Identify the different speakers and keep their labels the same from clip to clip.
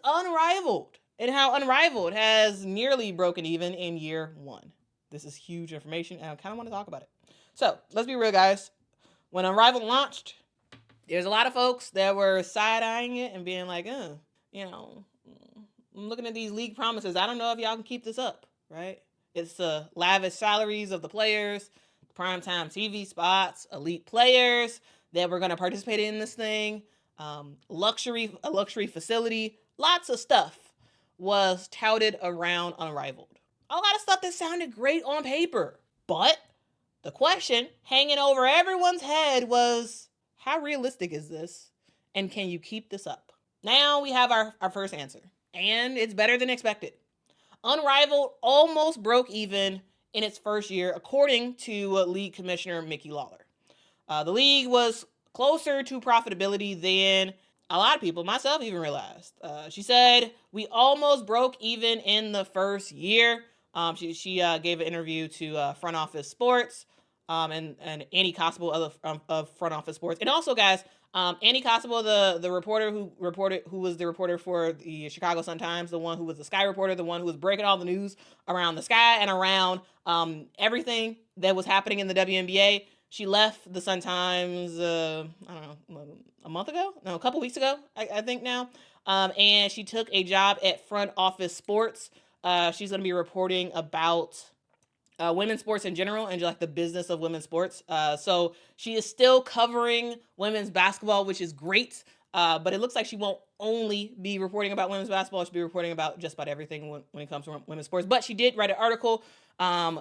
Speaker 1: Unrivaled and how Unrivaled has nearly broken even in year 1. This is huge information, and I kind of want to talk about it. So, let's be real, guys. When Unrivaled launched, there's a lot of folks that were side-eyeing it and being like, I'm looking at these league promises. I don't know if y'all can keep this up, right? It's the lavish salaries of the players, primetime TV spots, elite players that were going to participate in this thing, a luxury facility, lots of stuff was touted around Unrivaled. A lot of stuff that sounded great on paper, but the question hanging over everyone's head was, how realistic is this? And can you keep this up? Now we have our first answer, and it's better than expected. Unrivaled almost broke even in its first year, according to league commissioner Mickey Lawler. The league was closer to profitability than a lot of people, myself, even realized. She said, we almost broke even in the first year. She gave an interview to Front Office Sports and Annie Constable of Front Office Sports. And also, guys, Annie Constable, the reporter who was the reporter for the Chicago Sun-Times, the one who was the Sky reporter, the one who was breaking all the news around the Sky and around everything that was happening in the WNBA. She left the Sun-Times, I don't know, a month ago? No, a couple weeks ago, I think now. And she took a job at Front Office Sports. She's going to be reporting about women's sports in general and like the business of women's sports. So she is still covering women's basketball, which is great. But it looks like she won't only be reporting about women's basketball. She'll be reporting about just about everything when it comes to women's sports. But she did write an article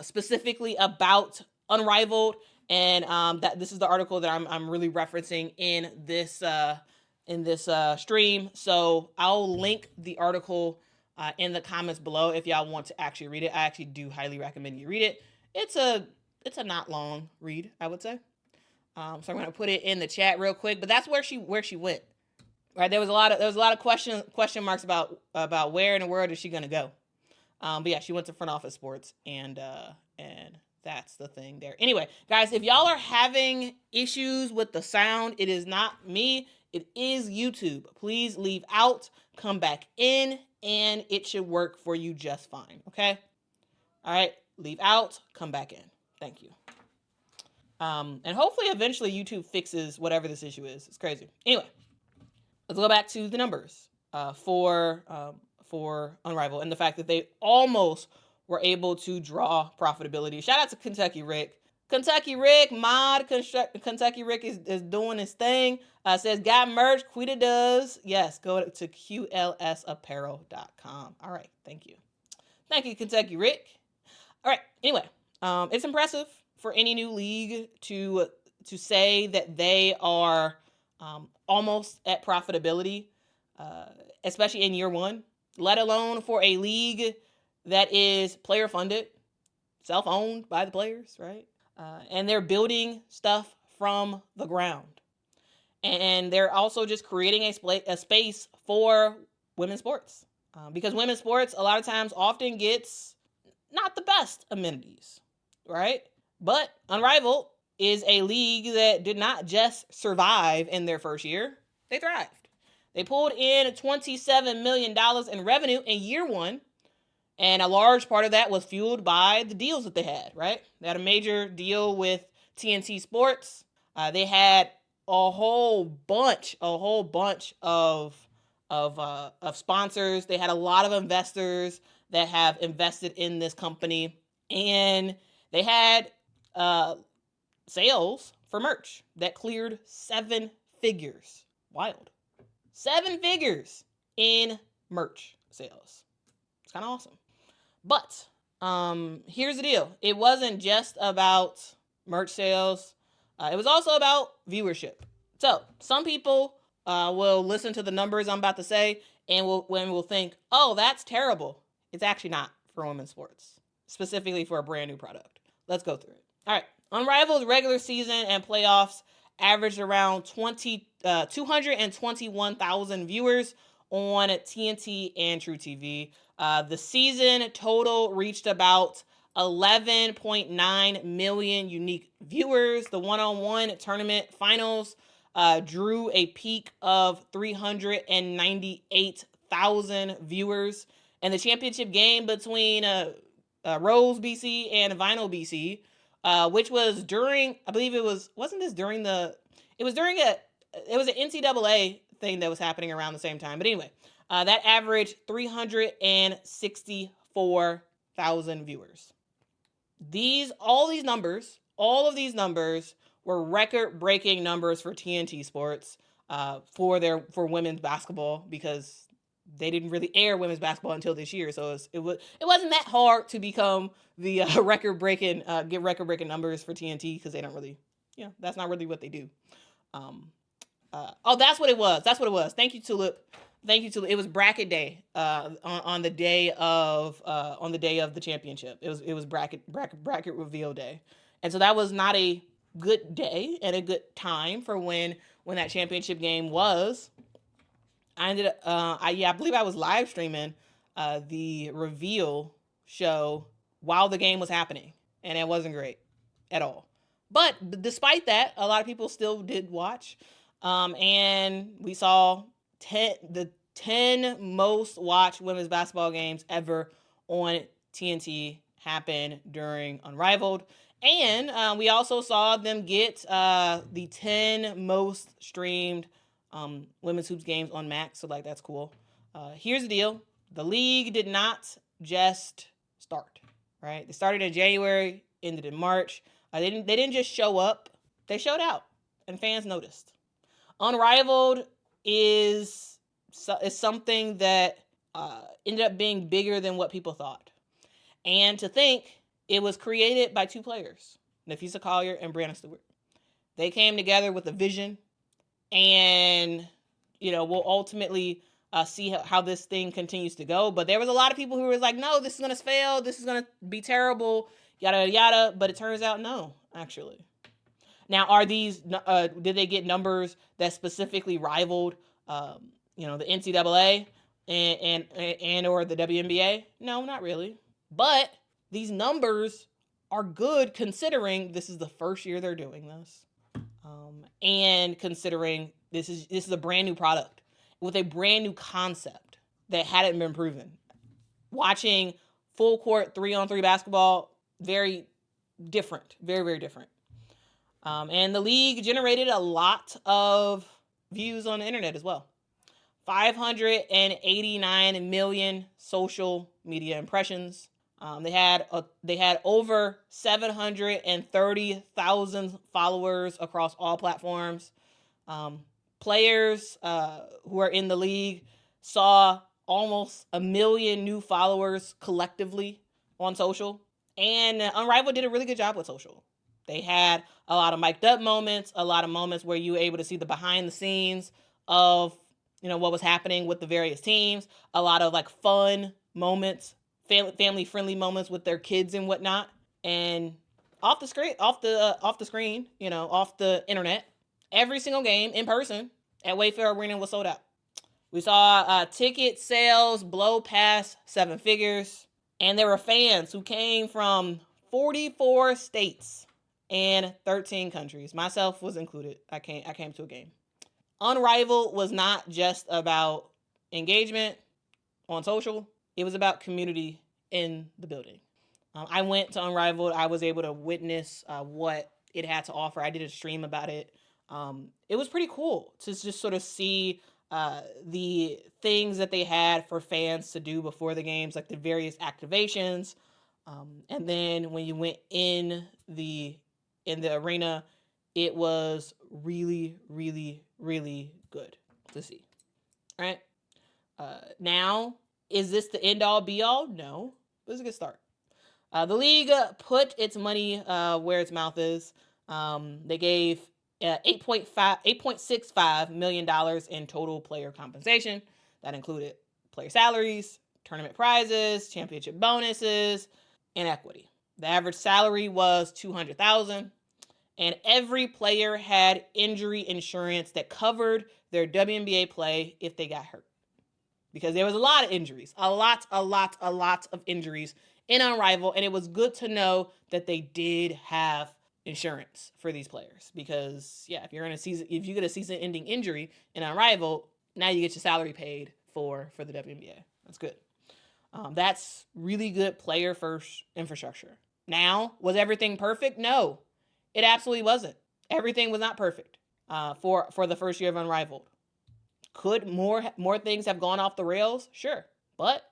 Speaker 1: specifically about Unrivaled. And that this is the article that I'm really referencing in this stream. So I'll link the article in the comments below if y'all want to actually read it. I actually do highly recommend you read it. It's a not long read, I would say. So I'm gonna put it in the chat real quick. But that's where she went. Right? There was a lot of question marks about where in the world is she gonna go. But yeah, she went to Front Office Sports and that's the thing there. Anyway, guys, if y'all are having issues with the sound, it is not me. It is YouTube. Please leave out, come back in, and it should work for you just fine, okay? All right, leave out, come back in. Thank you. And hopefully eventually YouTube fixes whatever this issue is. It's crazy. Anyway, let's go back to the numbers for Unrivaled and the fact that they almost were able to draw profitability. Shout out to Kentucky Rick. Kentucky Rick, Kentucky Rick is doing his thing. Says, got merch, Quita does. Yes, go to QLSapparel.com. All right, thank you. Thank you, Kentucky Rick. All right, anyway, it's impressive for any new league to say that they are almost at profitability, especially in year 1, let alone for a league that is player funded, self-owned by the players, right? And they're building stuff from the ground. And they're also just creating a space for women's sports. Because women's sports, a lot of times, often gets not the best amenities, right? But Unrivaled is a league that did not just survive in their first year. They thrived. They pulled in $27 million in revenue in year 1. And a large part of that was fueled by the deals that they had, right? They had a major deal with TNT Sports. They had a whole bunch of sponsors. They had a lot of investors that have invested in this company. And they had sales for merch that cleared 7 figures. Wild. 7 figures in merch sales. It's kind of awesome. But here's the deal. It wasn't just about merch sales. It was also about viewership. So some people will listen to the numbers I'm about to say and will think, oh, that's terrible. It's actually not for women's sports, specifically for a brand new product. Let's go through it. All right. Unrivaled regular season and playoffs averaged around 221,000 viewers on TNT and truTV. The season total reached about 11.9 million unique viewers. The one-on-one tournament finals drew a peak of 398,000 1,000 viewers. And the championship game between Rose BC and Vinyl BC, which was during, I believe it was, wasn't this during the, it was during it was an NCAA thing that was happening around the same time. But anyway, that averaged 364,000 viewers. All of these numbers were record-breaking numbers for TNT Sports for women's basketball, because they didn't really air women's basketball until this year, so it wasn't that hard to become the get record-breaking numbers for TNT, because they don't really, that's not really what they do. That's what it was. Thank you, Tulip. It was bracket day on the day of the championship. It was bracket reveal day, and so that was not a good day and a good time for when that championship game was. I ended up, I believe I was live streaming the reveal show while the game was happening, and it wasn't great at all. But despite that, a lot of people still did watch, and we saw the 10 most watched women's basketball games ever on TNT happen during Unrivaled. And we also saw them get the 10 most streamed women's hoops games on Max. So, that's cool. Here's the deal. The league did not just start, right? They started in January, ended in March. They didn't just show up. They showed out, and fans noticed. Unrivaled is something that ended up being bigger than what people thought. And to think, it was created by two players, Nafisa Collier and Brianna Stewart. They came together with a vision, and we'll ultimately see how this thing continues to go. But there was a lot of people who were like, no, this is going to fail, this is going to be terrible, yada yada. But it turns out no, actually. Now, are these did they get numbers that specifically rivaled the NCAA and or the WNBA? No, not really. But these numbers are good, considering this is the first year they're doing this, and considering this is a brand new product with a brand new concept that hadn't been proven. Watching full court 3-on-3 basketball, very different, very, very different. And the league generated a lot of views on the internet as well. 589 million social media impressions. They had over 730,000 followers across all platforms. Players who are in the league saw almost 1 million new followers collectively on social. And Unrivaled did a really good job with social. They had a lot of mic'd up moments, a lot of moments where you were able to see the behind the scenes of what was happening with the various teams, a lot of fun moments, family friendly moments with their kids and whatnot. And off the screen, off the internet, every single game in person at Wayfair Arena was sold out. We saw ticket sales blow past 7 figures, and there were fans who came from 44 states and 13 countries. Myself was included. I came to a game. Unrivaled was not just about engagement on social. It was about community in the building. I went to Unrivaled. I was able to witness what it had to offer. I did a stream about it. It was pretty cool to just sort of see the things that they had for fans to do before the games, like the various activations. And then when you went in the arena, it was really, really, really good to see. All right. Now, is this the end all be all? No. It was a good start. The league put its money where its mouth is. They gave $8.65 million in total player compensation. That included player salaries, tournament prizes, championship bonuses, and equity. The average salary was $200,000, and every player had injury insurance that covered their WNBA play if they got hurt. Because there was a lot of injuries, a lot of injuries in Unrivaled, and it was good to know that they did have insurance for these players. Because if you get a season-ending injury in Unrivaled, now you get your salary paid for the WNBA. That's good. That's really good player first infrastructure. Now, was everything perfect? No, it absolutely wasn't. Everything was not perfect for the first year of Unrivaled. Could more things have gone off the rails? Sure. But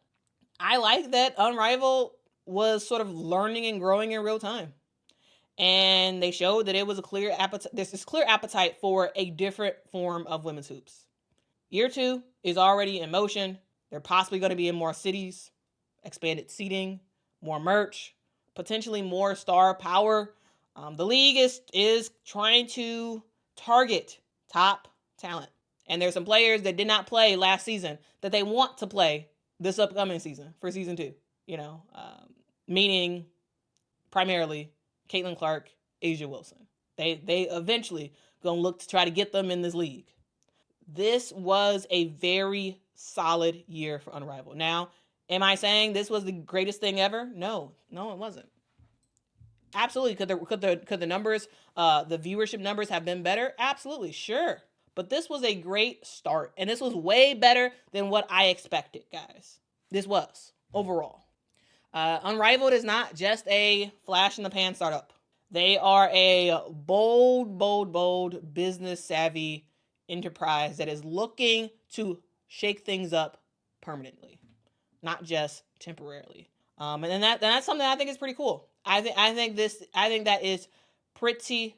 Speaker 1: I like that Unrivaled was sort of learning and growing in real time. And they showed that it was a clear appetite. There's this clear appetite for a different form of women's hoops. Year 2 is already in motion. They're possibly going to be in more cities, expanded seating, more merch, potentially more star power. The league is trying to target top talent. And there's some players that did not play last season that they want to play this upcoming season for season 2. Meaning primarily Caitlin Clark, Asia Wilson. They eventually gonna look to try to get them in this league. This was a very solid year for Unrivaled. Now, am I saying this was the greatest thing ever? No, it wasn't. Absolutely. Could the numbers, the viewership numbers have been better? Absolutely, sure. But this was a great start, and this was way better than what I expected, guys. This was overall. Unrivaled is not just a flash in the pan startup. They are a bold, business savvy enterprise that is looking to shake things up permanently, not just temporarily. And that's something I think is pretty cool. I think that is pretty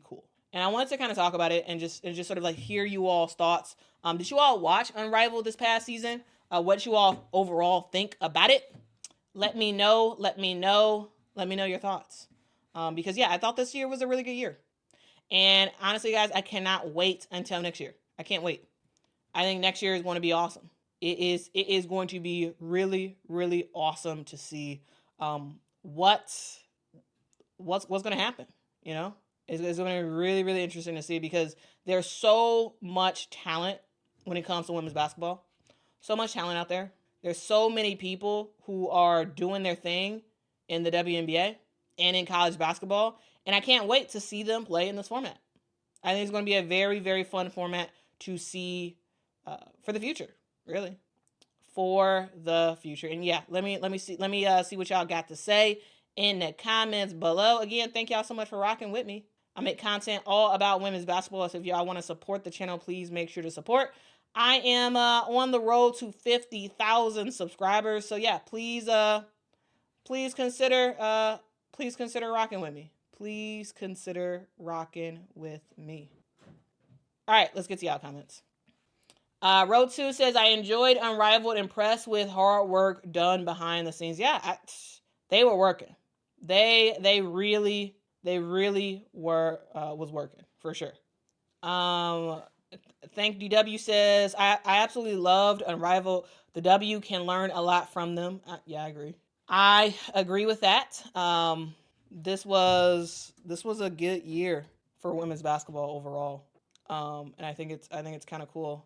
Speaker 1: cool. And I wanted to kind of talk about it and just sort of like hear you all's thoughts. Did you all watch Unrivaled this past season? What you all overall think about it? Let me know your thoughts. Because yeah, I thought this year was a really good year. And honestly, guys, I cannot wait until next year. I can't wait. I think next year is going to be awesome. It is going to be really awesome to see what's going to happen. It's going to be really interesting to see because there's so much talent when it comes to women's basketball. So much talent out there. There's so many people who are doing their thing in the WNBA and in college basketball. And I can't wait to see them play in this format. I think it's going to be a very fun format to see for the future, really. For the future. And yeah, let me see what y'all got to say in the comments below. Again, thank y'all so much for rocking with me. I make content all about women's basketball. So if y'all want to support the channel, please make sure to support. I am on the road to 50,000 subscribers. So yeah, please consider rocking with me. Please consider rocking with me. All right, let's get to y'all comments. Road 2 says, I enjoyed Unrivaled, impressed with hard work done behind the scenes. Yeah, they were working. They really were was working for sure. Thank DW says, I absolutely loved Unrivaled. The W can learn a lot from them. Yeah, I agree with that. This was a good year for women's basketball overall. And I think it's kind of cool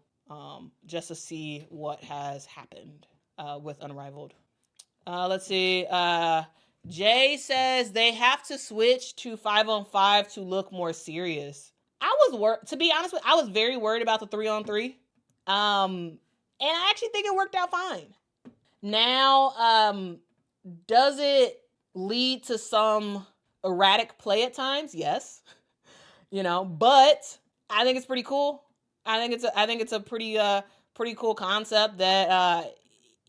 Speaker 1: just to see what has happened with Unrivaled. Let's see. Jay says they have to switch to 5-on-5 to look more serious. To be honest with you, I was very worried about the 3-on-3. And I actually think it worked out fine. Now, does it lead to some erratic play at times? Yes. But I think it's pretty cool. I think it's a pretty cool concept that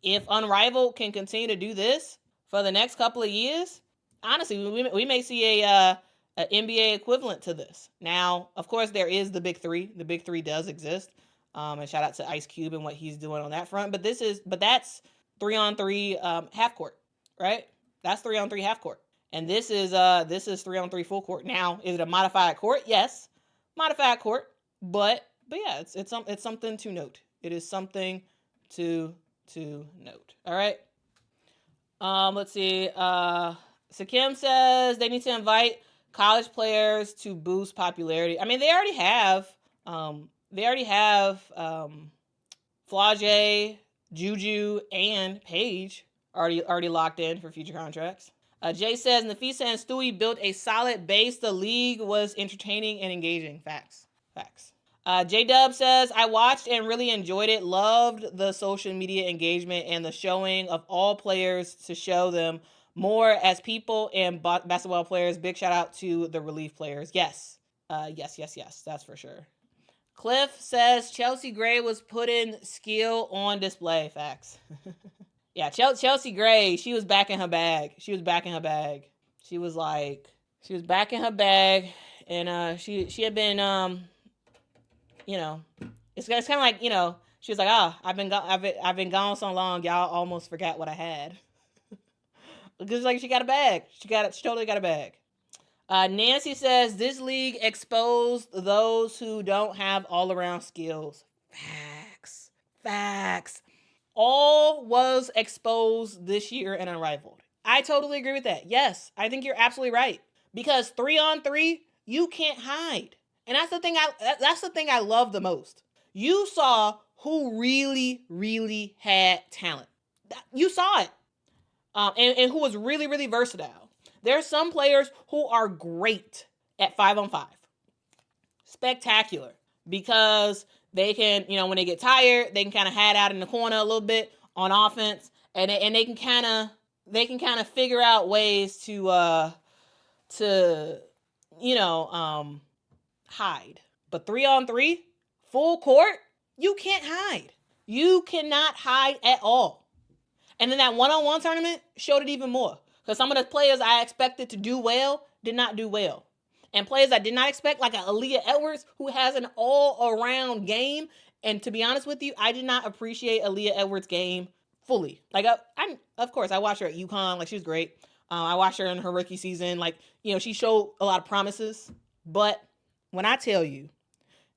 Speaker 1: if Unrivaled can continue to do this for the next couple of years, honestly, we may see a NBA equivalent to this. Now, of course, there is the Big Three. The Big Three does exist. And shout out to Ice Cube and what he's doing on that front. But that's 3-on-3 half court, right? That's 3-on-3 half court. And this is 3-on-3 full court. Now, is it a modified court? Yes, modified court. But yeah, it's something to note. It is something to note. All right. Let's see. Sakim says they need to invite college players to boost popularity. I mean, they already have. Flage, Juju, and Paige already locked in for future contracts. Jay says Nafisa and Stewie built a solid base. The league was entertaining and engaging. Facts. J-Dub says, I watched and really enjoyed it. Loved the social media engagement and the showing of all players to show them more as people and basketball players. Big shout out to the relief players. Yes. Yes. That's for sure. Cliff says, Chelsea Gray was putting skill on display. Facts. Yeah, Chelsea Gray, she was back in her bag. She was back in her bag. She was back in her bag. And she had been, it's kind of like, she was like, I've been gone so long, y'all almost forgot what I had. Because like she got a bag. She totally got a bag. Nancy says, this league exposed those who don't have all-around skills. Facts. All was exposed this year in Unrivaled. I totally agree with that. Yes, I think you're absolutely right. Because 3-on-3, you can't hide. And that's the thing I love the most. You saw who really, really had talent. You saw it. And who was really, really versatile. There's some players who are great at 5-on-5. Spectacular. Because they can, when they get tired, they can kind of hide out in the corner a little bit on offense. And they can kind of figure out ways to hide. But 3-on-3, full court, you can't hide. You cannot hide at all. And then that 1-on-1 tournament showed it even more. Because some of the players I expected to do well did not do well. And players I did not expect, like Aaliyah Edwards, who has an all-around game. And to be honest with you, I did not appreciate Aaliyah Edwards' game fully. Like, of course, I watched her at UConn. Like, she was great. I watched her in her rookie season. Like, she showed a lot of promises. But when I tell you,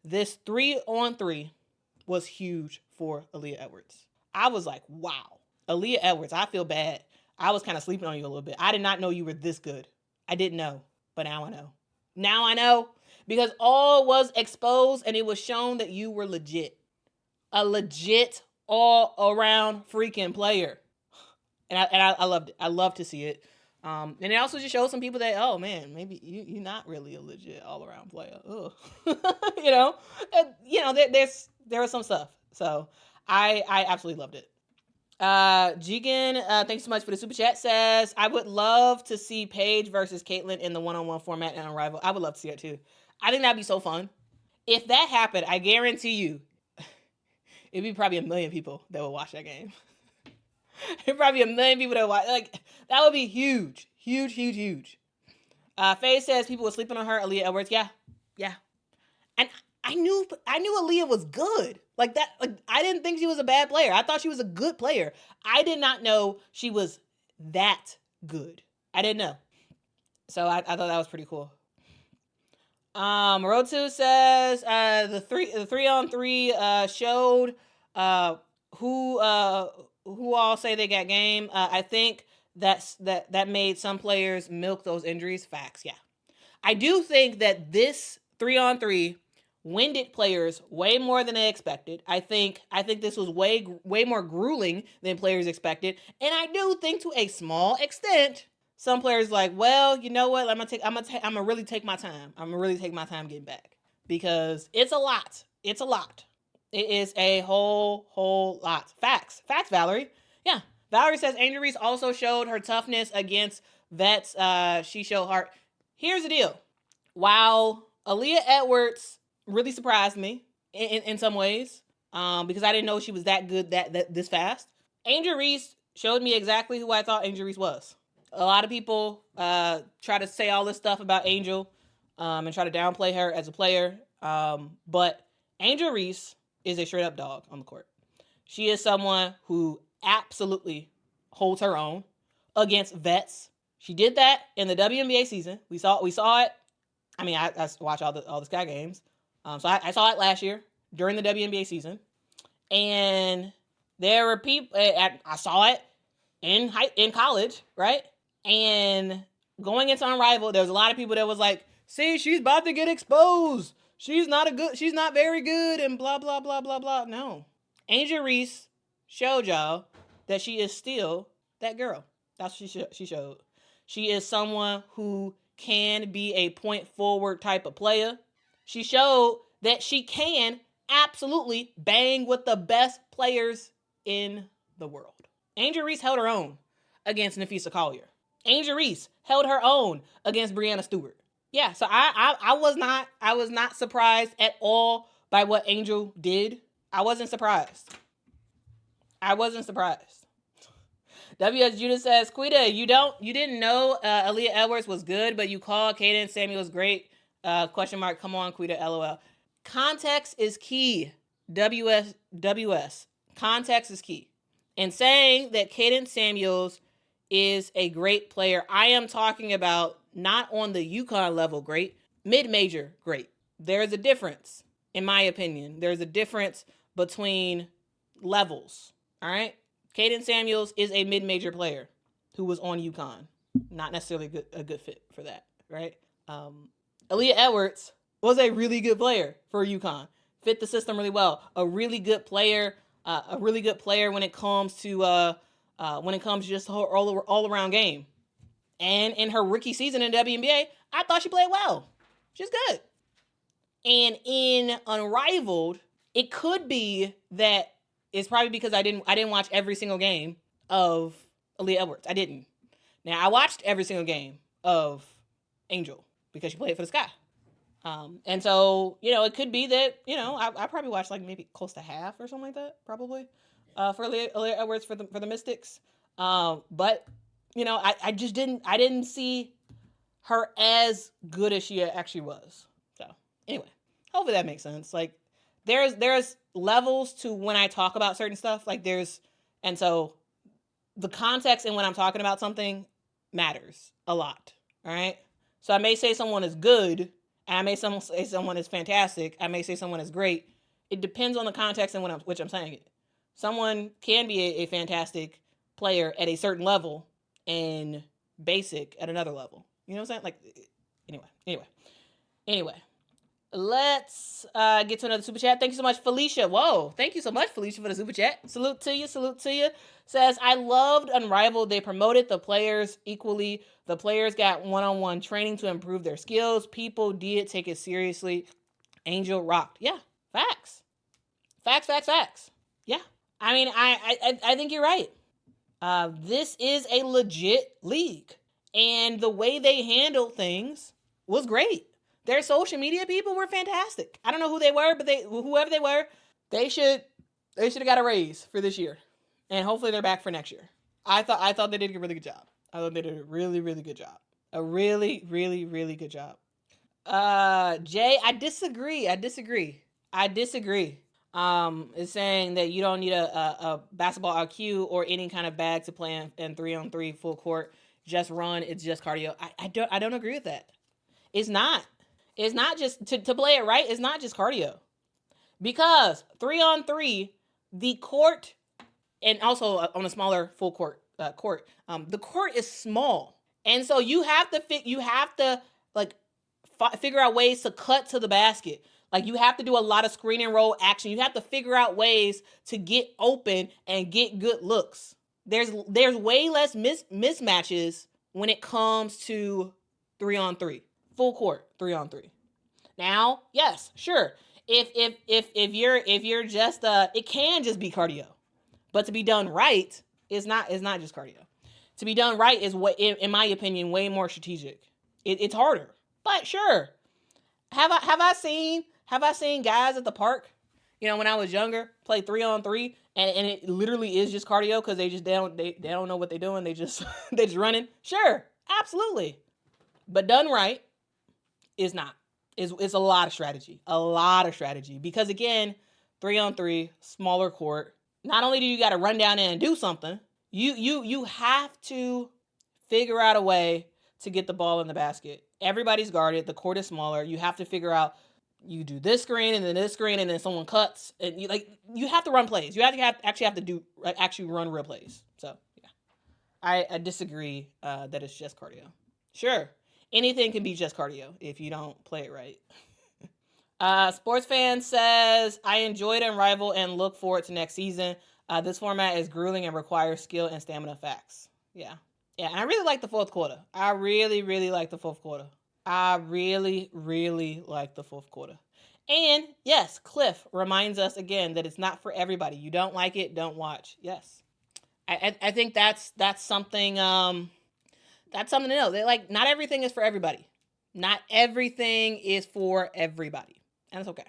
Speaker 1: this 3-on-3 was huge for Aaliyah Edwards. I was like, wow. Aaliyah Edwards, I feel bad. I was kind of sleeping on you a little bit. I did not know you were this good. I didn't know, but now I know. Now I know because all was exposed and it was shown that you were legit. A legit all-around freaking player. And I loved it. I love to see it. And it also just shows some people that, oh man, maybe you're not really a legit all-around player. There was some stuff. So I absolutely loved it. Jigen, thanks so much for the super chat, says, I would love to see Paige versus Caitlyn in the 1-on-1 format in Unrivaled. I would love to see it too. I think that'd be so fun. If that happened, I guarantee you, it'd be probably 1 million people that would watch that game. It'd probably be 1 million people that would watch. Like, that would be huge. Huge. Faye says people were sleeping on her. Aaliyah Edwards, yeah. And I knew Aaliyah was good. Like that, I didn't think she was a bad player. I thought she was a good player. I did not know she was that good. I didn't know. So I thought that was pretty cool. Rotu says the 3-on-3 showed who all say they got game. I think that made some players milk those injuries. Facts, yeah. I do think that this 3-on-3 winded players way more than they expected. I think this was way more grueling than players expected, and I do think to a small extent, some players like, well, you know what? I'm gonna really take my time. I'm gonna really take my time getting back because it's a lot. It's a lot. It is a whole lot. Facts, Valerie. Yeah, Valerie says Angel Reese also showed her toughness against vets. She showed heart. Here's the deal. While Aaliyah Edwards really surprised me in some ways because I didn't know she was that good that this fast. Angel Reese showed me exactly who I thought Angel Reese was. A lot of people try to say all this stuff about Angel and try to downplay her as a player. But Angel Reese is a straight up dog on the court. She is someone who absolutely holds her own against vets. She did that in the WNBA season. We saw it. I mean, I watch all the Sky games. So I saw it last year during the WNBA season. And there were people, I saw it in college, right? And going into Unrivaled, there was a lot of people that was like, see, she's about to get exposed. She's not very good and blah, blah, blah, blah, blah. No. Angel Reese showed y'all that she is still that girl. That's what she showed. She is someone who can be a point forward type of player. She showed that she can absolutely bang with the best players in the world. Angel Reese held her own against Nafisa Collier. Angel Reese held her own against Breanna Stewart. Yeah, so I was not surprised at all by what Angel did. I wasn't surprised. W.S. Judah says, Quita, you didn't know Aaliyah Edwards was good, but you called Caden Samuels great. Question mark, come on, Quita, LOL. Context is key. WS. Context is key. And saying that Caden Samuels is a great player, I am talking about not on the UConn level great, mid-major great. There is a difference, in my opinion. There's a difference between levels, all right? Caden Samuels is a mid-major player who was on UConn. Not necessarily a good fit for that, right? Aaliyah Edwards was a really good player for UConn. Fit the system really well. A really good player when it comes to just her all around game. And in her rookie season in WNBA, I thought she played well. She's good. And in Unrivaled, it could be that it's probably because I didn't watch every single game of Aaliyah Edwards. I didn't. Now I watched every single game of Angel because she played for the Sky. And so, it could be that, I probably watched like maybe close to half or something like that, probably, for Aaliyah Edwards for the Mystics. But, I just didn't see her as good as she actually was. So anyway, hopefully that makes sense. Like there's levels to when I talk about certain stuff, and so the context in when I'm talking about something matters a lot. All right. So I may say someone is good, and I may say someone is fantastic. I may say someone is great. It depends on the context in which I'm saying it. Someone can be a fantastic player at a certain level and basic at another level. You know what I'm saying? Anyway. Let's get to another super chat. Thank you so much, Felicia. Whoa, thank you so much, Felicia, for the super chat. Salute to you. Says, I loved Unrivaled. They promoted the players equally. The players got one-on-one training to improve their skills. People did take it seriously. Angel rocked. Yeah, facts. Yeah, I mean, I think you're right. This is a legit league, and the way they handled things was great. Their social media people were fantastic. I don't know who they were, but whoever they were, they should have got a raise for this year, and hopefully they're back for next year. I thought they did a really good job. I thought they did a really, really good job. A really, really, really good job. Jay, I disagree. Is saying that you don't need a basketball IQ or any kind of bag to play in 3-on-3 full court. Just run. It's just cardio. I don't agree with that. It's not. It's not just to play it right. It's not just cardio, because 3-on-3, the court, and also on a smaller full court, the court is small, and so you have to figure out ways to cut to the basket. Like, you have to do a lot of screen and roll action. You have to figure out ways to get open and get good looks. There's way less mismatches when it comes to 3-on-3. Full court 3-on-3. Now, yes, sure. If you're just it can just be cardio, but to be done right is not just cardio. To be done right is what, in my opinion, way more strategic. It's harder, but sure. Have I seen guys at the park, when I was younger, play 3-on-3 and it literally is just cardio because they don't know what they're doing. They just running. Sure, absolutely, but done right. Is not. It's a lot of strategy. Because again, 3-on-3, smaller court. Not only do you got to run down there and do something, you have to figure out a way to get the ball in the basket. Everybody's guarded. The court is smaller. You have to figure out, you do this screen and then this screen and then someone cuts, and you have to run plays. You have to run real plays. So yeah, I disagree that it's just cardio. Sure. Anything can be just cardio if you don't play it right. Sports fan says, I enjoyed Unrivaled and look forward to next season. This format is grueling and requires skill and stamina. Facts. Yeah. And I really like the fourth quarter. I really, really like the fourth quarter. And yes, Cliff reminds us again that it's not for everybody. You don't like it, don't watch. Yes. I think that's something that's something to know. That like not everything is for everybody. Not everything is for everybody. And it's okay.